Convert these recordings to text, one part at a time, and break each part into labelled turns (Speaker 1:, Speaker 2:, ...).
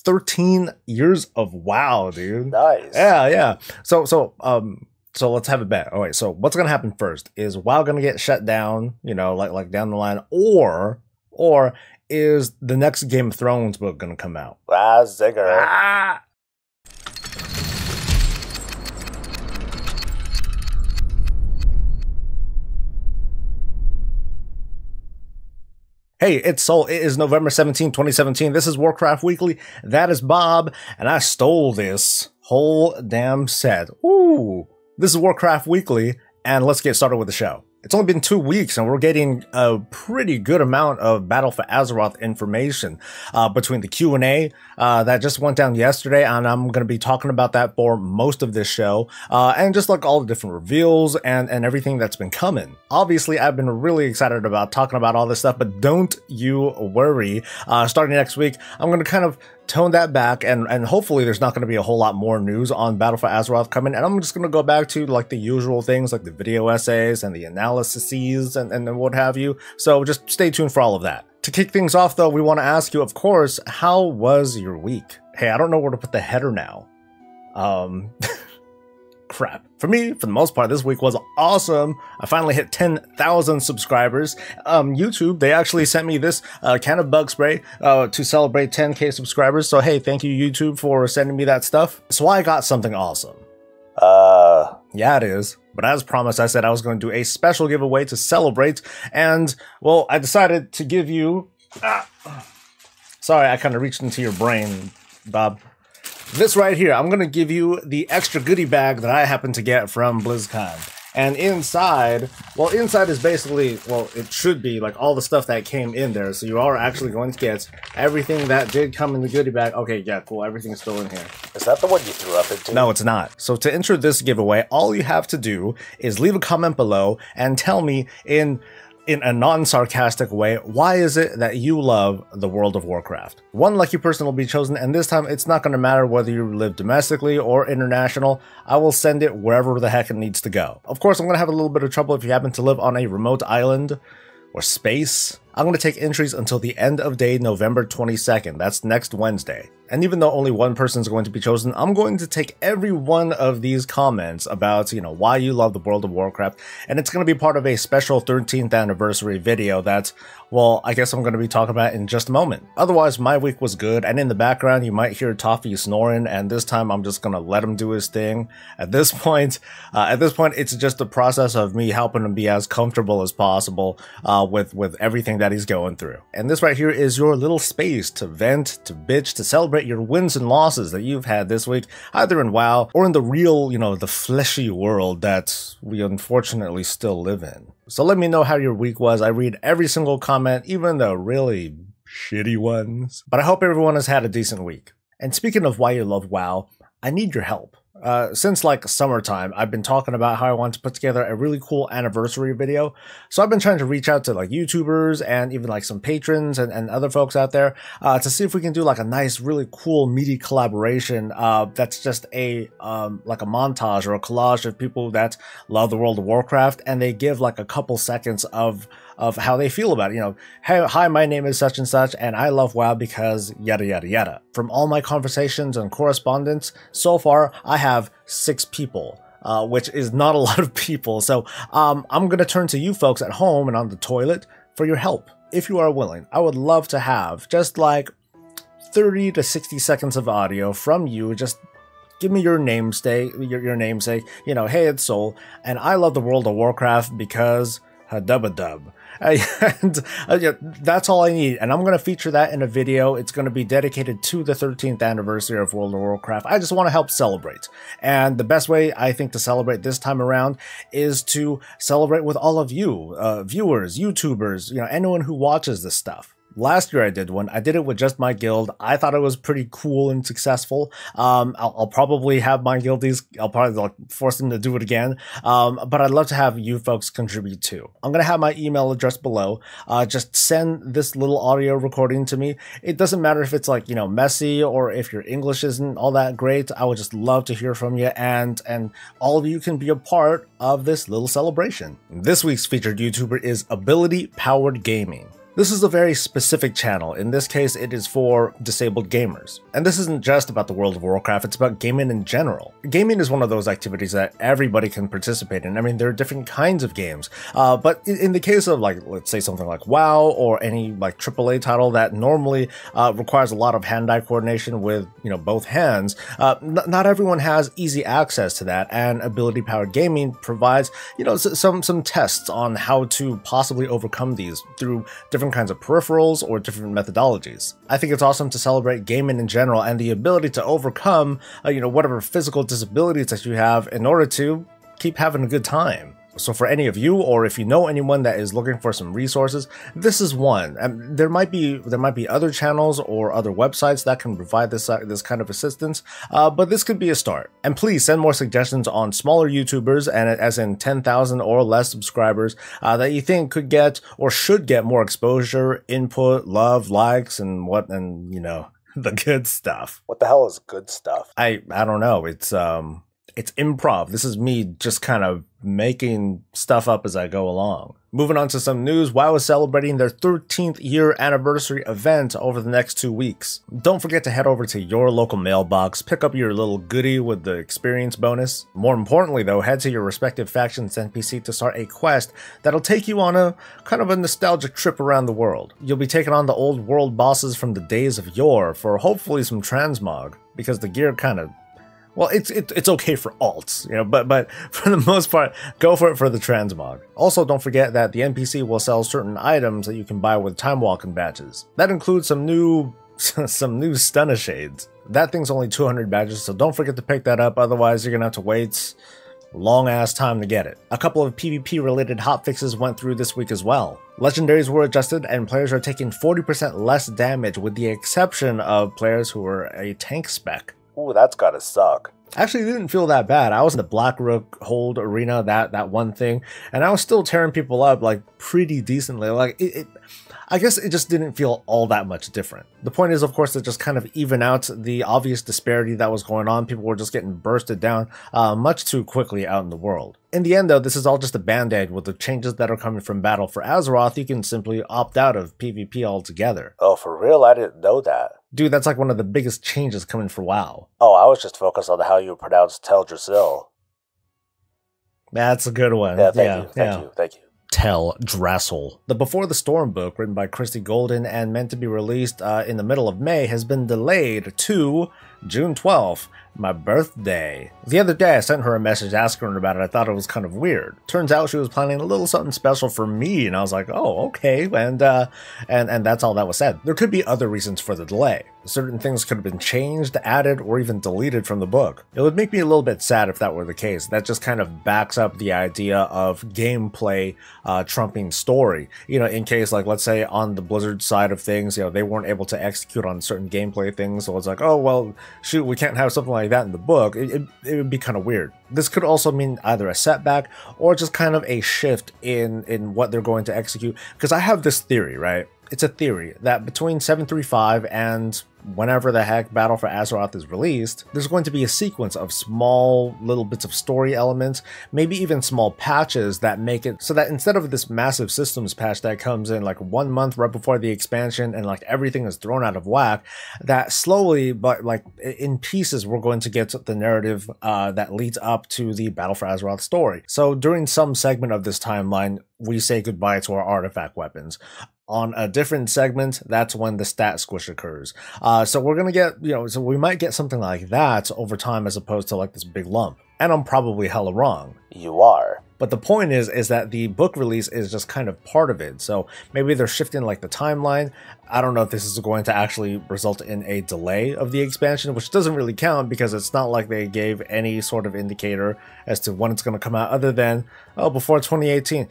Speaker 1: 13 years of WoW, dude.
Speaker 2: Nice.
Speaker 1: Yeah. So let's have a bet. All right, so what's gonna happen first? Is WoW gonna get shut down, you know, like down the line, or is the next Game of Thrones book gonna come out?
Speaker 2: Ah, zigger.
Speaker 1: Ah! Hey, it's Soul. It is November 17, 2017. This is Warcraft Weekly. That is Bob, and I stole this whole damn set. Ooh. This is Warcraft Weekly, and let's get started with the show. It's only been 2 weeks, and we're getting a pretty good amount of Battle for Azeroth information between the Q&A that just went down yesterday, and I'm going to be talking about that for most of this show, and just like all the different reveals and everything that's been coming. Obviously, I've been really excited about talking about all this stuff, but don't you worry. Starting next week, I'm going to kind of tone that back, and hopefully there's not going to be a whole lot more news on Battle for Azeroth coming, and I'm just going to go back to like the usual things like the video essays and the analyses and what have you. So just stay tuned for all of that. To kick things off though, we want to ask you, of course, how was your week? Hey, I don't know where to put the header now. Crap. For me, for the most part, this week was awesome. I finally hit 10,000 subscribers. YouTube, they actually sent me this can of bug spray to celebrate 10K subscribers. So hey, thank you YouTube for sending me that stuff. So I got something awesome. Yeah, it is. But as promised, I said I was going to do a special giveaway to celebrate. And, well, I decided to give you... Sorry, I kind of reached into your brain, Bob. This right here, I'm going to give you the extra goodie bag that I happened to get from Blizzcon. And inside, well, inside is basically, well, it should be like all the stuff that came in there. So you are actually going to get everything that did come in the goodie bag. Okay, yeah, cool. Everything's still in here.
Speaker 2: Is that the one you threw up into?
Speaker 1: No, it's not. So to enter this giveaway, all you have to do is leave a comment below and tell me in a non-sarcastic way, why is it that you love the World of Warcraft? One lucky person will be chosen, and this time it's not going to matter whether you live domestically or international. I will send it wherever the heck it needs to go. Of course, I'm going to have a little bit of trouble if you happen to live on a remote island or space. I'm going to take entries until the end of day November 22nd. That's next Wednesday. And even though only one person is going to be chosen, I'm going to take every one of these comments about, you know, why you love the World of Warcraft, and it's going to be part of a special 13th anniversary video that, well, I guess I'm going to be talking about in just a moment. Otherwise, my week was good, and in the background, you might hear Toffee snoring, and this time I'm just going to let him do his thing. At this point, it's just a process of me helping him be as comfortable as possible with everything that he's going through. And this right here is your little space to vent, to bitch, to celebrate your wins and losses that you've had this week, either in WoW or in the real, you know, the fleshy world that we unfortunately still live in. So let me know how your week was. I read every single comment, even the really shitty ones. But I hope everyone has had a decent week. And speaking of why you love WoW, I need your help. Since like summertime, I've been talking about how I want to put together a really cool anniversary video. So I've been trying to reach out to like YouTubers and even like some patrons and other folks out there to see if we can do like a nice, really cool, meaty collaboration that's just a like a montage or a collage of people that love the World of Warcraft, and they give like a couple seconds of how they feel about it. You know, hey, hi, my name is such and such, and I love WoW because yada yada yada. From all my conversations and correspondence, so far I have 6 people, which is not a lot of people. So I'm going to turn to you folks at home and on the toilet for your help. If you are willing, I would love to have just like 30 to 60 seconds of audio from you. Just give me your namesake, your namesake, you know, hey, it's Soul, and I love the World of Warcraft because dub. And yeah, that's all I need, and I'm going to feature that in a video. It's going to be dedicated to the 13th anniversary of World of Warcraft. I just want to help celebrate, and the best way I think to celebrate this time around is to celebrate with all of you, viewers, YouTubers, you know, anyone who watches this stuff. Last year I did one. I did it with just my guild. I thought it was pretty cool and successful. I'll probably have my guildies, I'll probably like force them to do it again. But I'd love to have you folks contribute too. I'm going to have my email address below. Just send this little audio recording to me. It doesn't matter if it's like, you know, messy or if your English isn't all that great. I would just love to hear from you, and all of you can be a part of this little celebration. This week's featured YouTuber is Ability Powered Gaming. This is a very specific channel. In this case, it is for disabled gamers. And this isn't just about the World of Warcraft, it's about gaming in general. Gaming is one of those activities that everybody can participate in. I mean, there are different kinds of games. But in the case of, like, let's say something like WoW or any like AAA title that normally requires a lot of hand-eye coordination with, both hands, not everyone has easy access to that, and ability-powered gaming provides, some tests on how to possibly overcome these through different kinds of peripherals or different methodologies. I think it's awesome to celebrate gaming in general and the ability to overcome, whatever physical disabilities that you have in order to keep having a good time. So for any of you, or if you know anyone that is looking for some resources, this is one. There might be other channels or other websites that can provide this kind of assistance, but this could be a start. And please send more suggestions on smaller YouTubers, and as in 10,000 or less subscribers, that you think could get or should get more exposure, input, love, likes, and the good stuff.
Speaker 2: What the hell is good stuff?
Speaker 1: I don't know. It's improv. This is me just kind of making stuff up as I go along. Moving on to some news, WoW is celebrating their 13th year anniversary event over the next 2 weeks. Don't forget to head over to your local mailbox, pick up your little goodie with the experience bonus. More importantly though, head to your respective faction's NPC to start a quest that'll take you on a kind of a nostalgic trip around the world. You'll be taking on the old world bosses from the days of yore for hopefully some transmog, because the gear kind of, well, it's okay for alts, but for the most part, go for it for the transmog. Also, don't forget that the NPC will sell certain items that you can buy with time walking badges. That includes some new stunner shades. That thing's only 200 badges, so don't forget to pick that up. Otherwise, you're gonna have to wait a long ass time to get it. A couple of PvP related hotfixes went through this week as well. Legendaries were adjusted, and players are taking 40% less damage, with the exception of players who were a tank spec.
Speaker 2: Ooh, that's gotta suck.
Speaker 1: Actually, it didn't feel that bad. I was in the Black Rook hold arena, that one thing, and I was still tearing people up like pretty decently. Like I guess it just didn't feel all that much different. The point is, of course, to just kind of even out the obvious disparity that was going on. People were just getting bursted down much too quickly out in the world. In the end, though, this is all just a band-aid. With the changes that are coming from Battle for Azeroth, you can simply opt out of PvP altogether.
Speaker 2: Oh, for real? I didn't know that.
Speaker 1: Dude, that's like one of the biggest changes coming for WoW.
Speaker 2: Oh, I was just focused on how you pronounce Teldrassil.
Speaker 1: That's a good one.
Speaker 2: Yeah, thank you.
Speaker 1: Teldrassil. The Before the Storm book, written by Christy Golden and meant to be released in the middle of May, has been delayed to June 12th, my birthday. The other day I sent her a message asking her about it. I thought it was kind of weird. Turns out she was planning a little something special for me, and I was like, oh, okay, and that's all that was said. There could be other reasons for the delay. Certain things could have been changed, added, or even deleted from the book. It would make me a little bit sad if that were the case. That just kind of backs up the idea of gameplay trumping story. In case, like, let's say on the Blizzard side of things, they weren't able to execute on certain gameplay things, so it's like, oh, well, shoot, we can't have something like that in the book. It would be kind of weird. This could also mean either a setback or just kind of a shift in what they're going to execute. Because I have this theory, right? It's a theory that between 735 and whenever the heck Battle for Azeroth is released, there's going to be a sequence of small little bits of story elements, maybe even small patches that make it so that instead of this massive systems patch that comes in like 1 month right before the expansion and like everything is thrown out of whack, that slowly but like in pieces we're going to get the narrative that leads up to the Battle for Azeroth story. So during some segment of this timeline, we say goodbye to our artifact weapons. On a different segment, that's when the stat squish occurs. So we're gonna get, so we might get something like that over time as opposed to like this big lump. And I'm probably hella wrong.
Speaker 2: You are.
Speaker 1: But the point is that the book release is just kind of part of it. So maybe they're shifting like the timeline. I don't know if this is going to actually result in a delay of the expansion, which doesn't really count because it's not like they gave any sort of indicator as to when it's going to come out other than, oh, before 2018.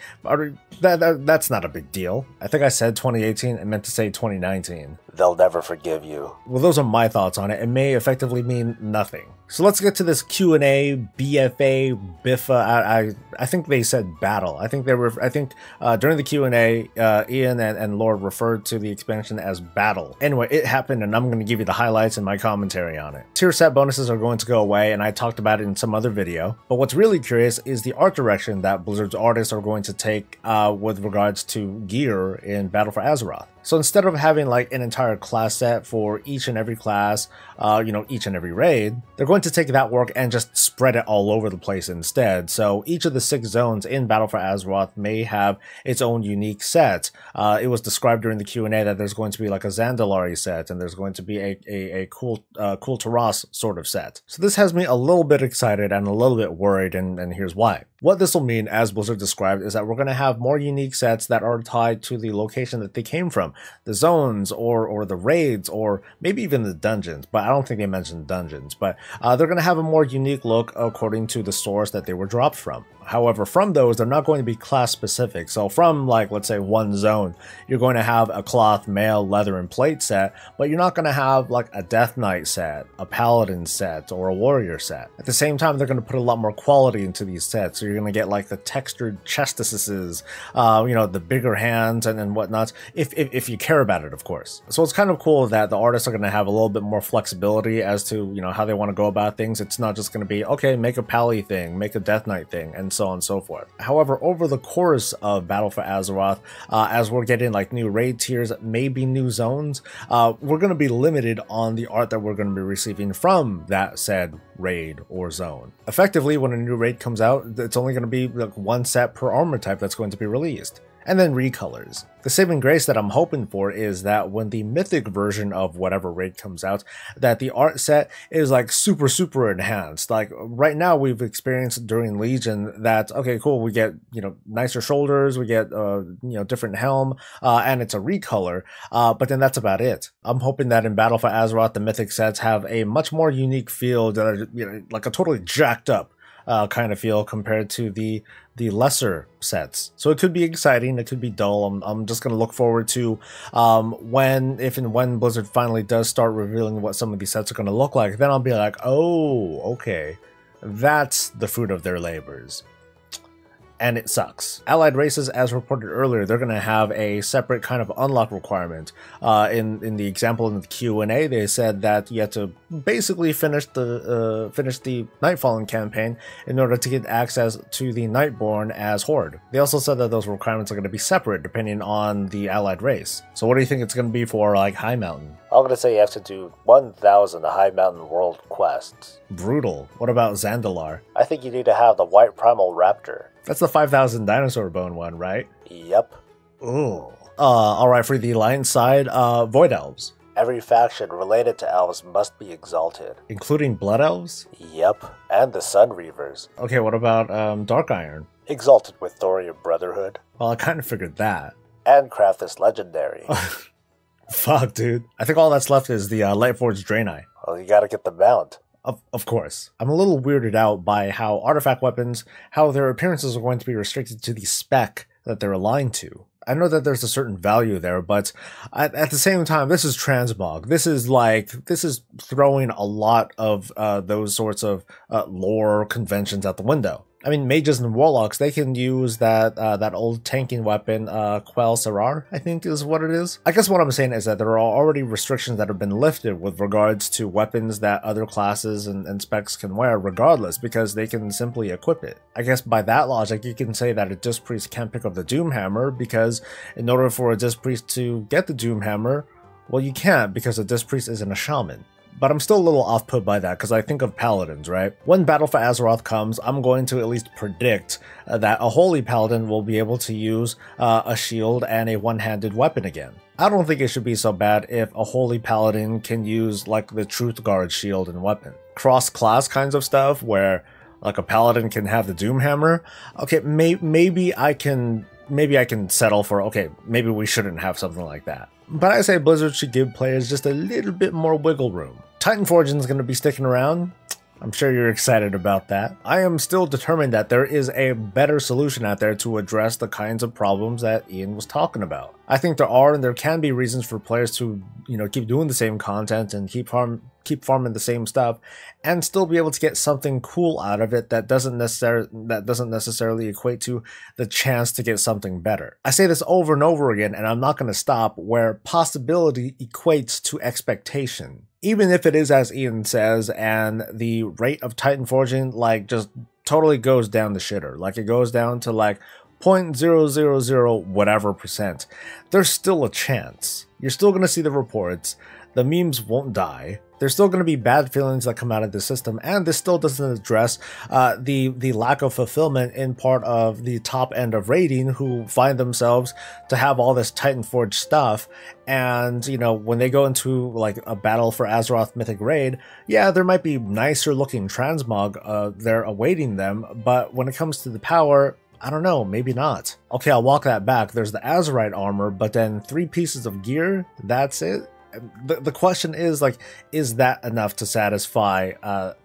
Speaker 1: That's not a big deal. I think I said 2018. I meant to say 2019.
Speaker 2: They'll never forgive you.
Speaker 1: Well, those are my thoughts on it. It may effectively mean nothing. So let's get to this Q&A, BFA, BIFA. I think think they said battle. I think during the Q&A, Ian and Lord referred to the expansion as battle. Anyway, it happened, and I'm going to give you the highlights and my commentary on it. Tier set bonuses are going to go away, and I talked about it in some other video. But what's really curious is the art direction that Blizzard's artists are going to take with regards to gear in Battle for Azeroth. So instead of having like an entire class set for each and every class, each and every raid, they're going to take that work and just spread it all over the place instead. So each of the 6 zones in Battle for Azeroth may have its own unique set. It was described during the Q&A that there's going to be like a Zandalari set, and there's going to be a cool Taras sort of set. So this has me a little bit excited and a little bit worried, and here's why. What this will mean, as Blizzard described, is that we're going to have more unique sets that are tied to the location that they came from. The zones, or the raids, or maybe even the dungeons, but I don't think they mentioned dungeons. But they're going to have a more unique look according to the source that they were dropped from. However, from those, they're not going to be class specific. So from, like, let's say one zone, you're going to have a cloth, mail, leather, and plate set, but you're not going to have like a Death Knight set, a Paladin set, or a Warrior set. At the same time, they're going to put a lot more quality into these sets. So you're going to get like the textured chestises, the bigger hands and whatnot, if you care about it, of course. So it's kind of cool that the artists are going to have a little bit more flexibility as to, how they want to go about things. It's not just going to be, okay, make a Pally thing, make a Death Knight thing, and so on and so forth. However, over the course of Battle for Azeroth, as we're getting like new raid tiers, maybe new zones, we're going to be limited on the art that we're going to be receiving from that said raid or zone. Effectively, when a new raid comes out, it's only going to be like one set per armor type that's going to be released. And then recolors. The saving grace that I'm hoping for is that when the mythic version of whatever raid comes out, that the art set is like super enhanced. Like right now we've experienced during Legion that, okay, cool, we get, nicer shoulders, we get, different helm, and it's a recolor, but then that's about it. I'm hoping that in Battle for Azeroth, the mythic sets have a much more unique feel that are, like a totally jacked up kind of feel compared to the lesser sets. So it could be exciting, it could be dull. I'm just going to look forward to if and when Blizzard finally does start revealing what some of these sets are going to look like. Then I'll be like, oh, okay, that's the fruit of their labors. And it sucks. Allied races, as reported earlier, they're going to have a separate kind of unlock requirement. In the example in the Q&A, they said that you had to basically finish the Nightfallen campaign in order to get access to the Nightborn as Horde. They also said that those requirements are going to be separate depending on the allied race. So what do you think it's going to be for like High Mountain?
Speaker 2: I'm going to say you have to do 1,000 High Mountain World quests.
Speaker 1: Brutal. What about Zandalar?
Speaker 2: I think you need to have the White Primal Raptor.
Speaker 1: That's the 5,000 dinosaur bone one, right?
Speaker 2: Yep.
Speaker 1: Ooh. Alright, for the Alliance side, Void Elves.
Speaker 2: Every faction related to elves must be exalted.
Speaker 1: Including Blood Elves?
Speaker 2: Yep. And the Sun Reavers.
Speaker 1: Okay, what about Dark Iron?
Speaker 2: Exalted with Thorium Brotherhood.
Speaker 1: Well, I kind of figured that.
Speaker 2: And Crafthis Legendary.
Speaker 1: Fuck, dude. I think all that's left is the Lightforged Draenei.
Speaker 2: Well, you gotta get the mount.
Speaker 1: Of course. I'm a little weirded out by how artifact weapons, how their appearances are going to be restricted to the spec that they're aligned to. I know that there's a certain value there, but at the same time, this is transmog. This is throwing a lot of those sorts of lore conventions out the window. I mean, mages and warlocks, they can use that old tanking weapon, Quell Sarar, I think is what it is. I guess what I'm saying is that there are already restrictions that have been lifted with regards to weapons that other classes and specs can wear regardless, because they can simply equip it. I guess by that logic, you can say that a Disc Priest can't pick up the Doomhammer, because in order for a Disc Priest to get the Doomhammer, well, you can't, because a Disc Priest isn't a shaman. But I'm still a little off-put by that, because I think of Paladins, right? When Battle for Azeroth comes, I'm going to at least predict that a Holy Paladin will be able to use a shield and a one-handed weapon again. I don't think it should be so bad if a Holy Paladin can use, like, the Truth Guard shield and weapon. Cross-class kinds of stuff, where, like, a Paladin can have the Doomhammer. Okay, maybe I can settle for, okay, maybe we shouldn't have something like that. But I say Blizzard should give players just a little bit more wiggle room. Titan Forging is going to be sticking around. I'm sure you're excited about that. I am still determined that there is a better solution out there to address the kinds of problems that Ian was talking about. I think there are, and there can be reasons for players to, keep doing the same content and keep keep farming the same stuff and still be able to get something cool out of it that doesn't necessarily equate to the chance to get something better. I say this over and over again, and I'm not going to stop, where possibility equates to expectation. Even if it is as Ian says, and the rate of Titan forging like just totally goes down the shitter, like it goes down to like 0.000 whatever percent, there's still a chance. You're still going to see the reports. The memes won't die. There's still going to be bad feelings that come out of the system, and this still doesn't address the lack of fulfillment in part of the top end of raiding, who find themselves to have all this Titan Forge stuff, and you know, when they go into like a battle for Azeroth Mythic Raid, yeah, there might be nicer looking transmog there awaiting them, but when it comes to the power, I don't know, maybe not. Okay, I'll walk that back. There's the Azerite armor, but then 3 pieces of gear, that's it? The question is, like, is that enough to satisfy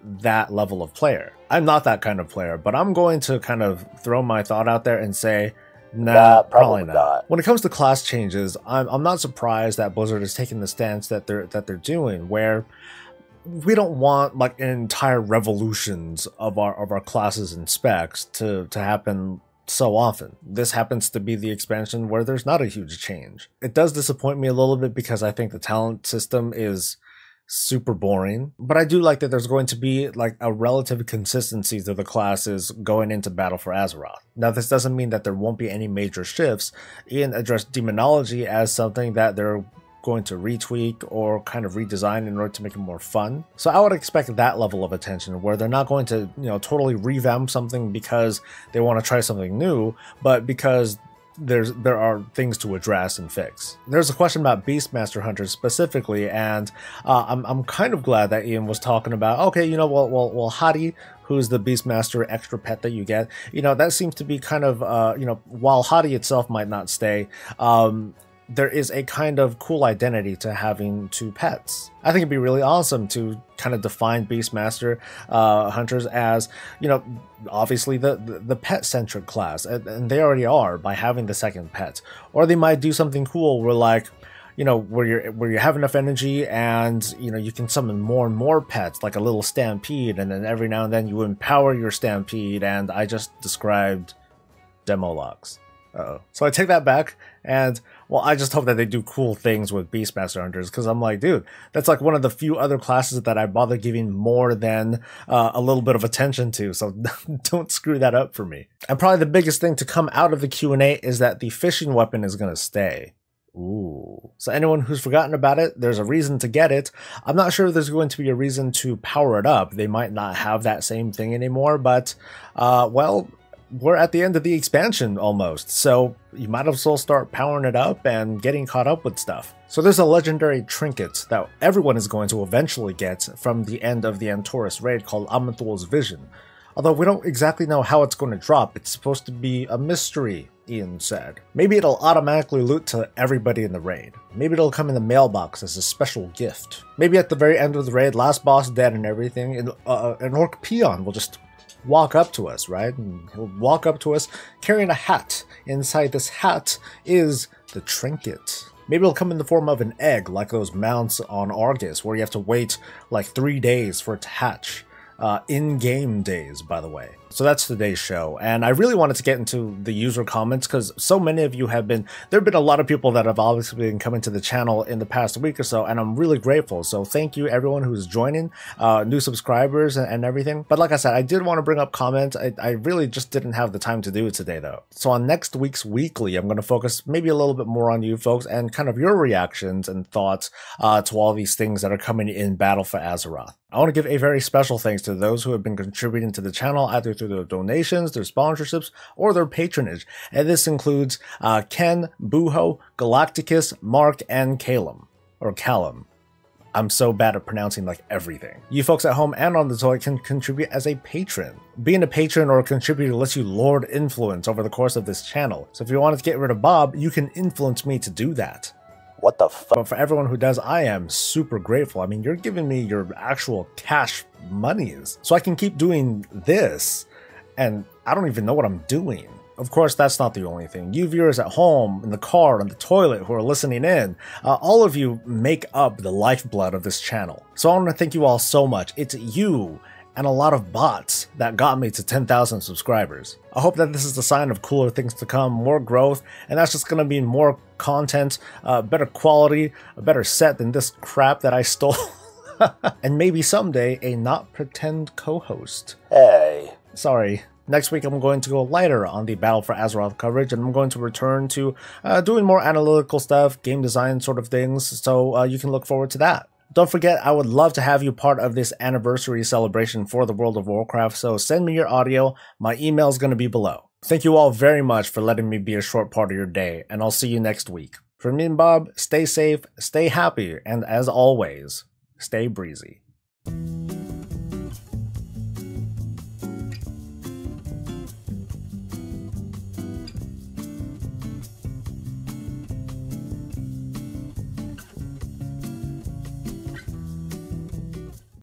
Speaker 1: that level of player? I'm not that kind of player, but I'm going to kind of throw my thought out there and say, nah, probably not. When it comes to class changes, I'm not surprised that Blizzard is taking the stance that they're doing, where we don't want like entire revolutions of our classes and specs to happen so often. This happens to be the expansion where there's not a huge change. It does disappoint me a little bit because I think the talent system is super boring, but I do like that there's going to be like a relative consistency to the classes going into Battle for Azeroth. Now, this doesn't mean that there won't be any major shifts. Ian addressed demonology as something that they're going to retweak or kind of redesign in order to make it more fun. So I would expect that level of attention, where they're not going to, you know, totally revamp something because they want to try something new, but because there are things to address and fix. There's a question about Beastmaster Hunters specifically, and I'm kind of glad that Ian was talking about, okay, you know, well, Hadi, who's the Beastmaster extra pet that you get, you know, that seems to be kind of, you know, while Hadi itself might not stay, there is a kind of cool identity to having 2 pets. I think it'd be really awesome to kind of define Beastmaster Hunters as, you know, obviously the pet-centric class, and they already are by having the 2nd pet. Or they might do something cool where, like, you know, where you have enough energy and, you know, you can summon more and more pets, like a little stampede, and then every now and then you empower your stampede, and I just described demo logs. So I take that back, and, well, I just hope that they do cool things with Beastmaster Hunters, because I'm like, dude, that's like one of the few other classes that I bother giving more than a little bit of attention to, so don't screw that up for me. And probably the biggest thing to come out of the Q&A is that the fishing weapon is going to stay. Ooh. So anyone who's forgotten about it, there's a reason to get it. I'm not sure there's going to be a reason to power it up. They might not have that same thing anymore, but, well, we're at the end of the expansion almost, so you might as well start powering it up and getting caught up with stuff. So there's a legendary trinket that everyone is going to eventually get from the end of the Antorus raid called Aman'Thul's Vision. Although we don't exactly know how it's going to drop, it's supposed to be a mystery, Ian said. Maybe it'll automatically loot to everybody in the raid. Maybe it'll come in the mailbox as a special gift. Maybe at the very end of the raid, last boss dead and everything, and an orc peon will just walk up to us, right? And he'll walk up to us carrying a hat. Inside this hat is the trinket. Maybe it'll come in the form of an egg, like those mounts on Argus, where you have to wait like 3 days for it to hatch. In-game days, by the way. So that's today's show, and I really wanted to get into the user comments because so many of you have been, there have been a lot of people that have obviously been coming to the channel in the past week or so, and I'm really grateful. So thank you everyone who's joining, new subscribers and everything. But like I said, I did want to bring up comments. I really just didn't have the time to do it today though. So on next week's weekly, I'm going to focus maybe a little bit more on you folks and kind of your reactions and thoughts to all these things that are coming in Battle for Azeroth. I want to give a very special thanks to those who have been contributing to the channel either through their donations, their sponsorships, or their patronage. And this includes Ken, Buho, Galacticus, Mark, and Calum. Or Callum. I'm so bad at pronouncing like everything. You folks at home and on the toy can contribute as a patron. Being a patron or a contributor lets you lord influence over the course of this channel. So if you wanted to get rid of Bob, you can influence me to do that.
Speaker 2: What the fuck?
Speaker 1: But for everyone who does, I am super grateful. I mean, you're giving me your actual cash monies, so I can keep doing this, and I don't even know what I'm doing. Of course, that's not the only thing. You viewers at home, in the car, on the toilet who are listening in, all of you make up the lifeblood of this channel. So I want to thank you all so much. It's you and a lot of bots that got me to 10,000 subscribers. I hope that this is the sign of cooler things to come, more growth, and that's just gonna be more content, better quality, a better set than this crap that I stole. And maybe someday a not pretend co-host.
Speaker 2: Hey.
Speaker 1: Sorry. Next week I'm going to go lighter on the Battle for Azeroth coverage, and I'm going to return to doing more analytical stuff, game design sort of things, so you can look forward to that. Don't forget, I would love to have you part of this anniversary celebration for the World of Warcraft, so send me your audio. My email is going to be below. Thank you all very much for letting me be a short part of your day, and I'll see you next week. From me and Bob, stay safe, stay happy, and as always, stay breezy.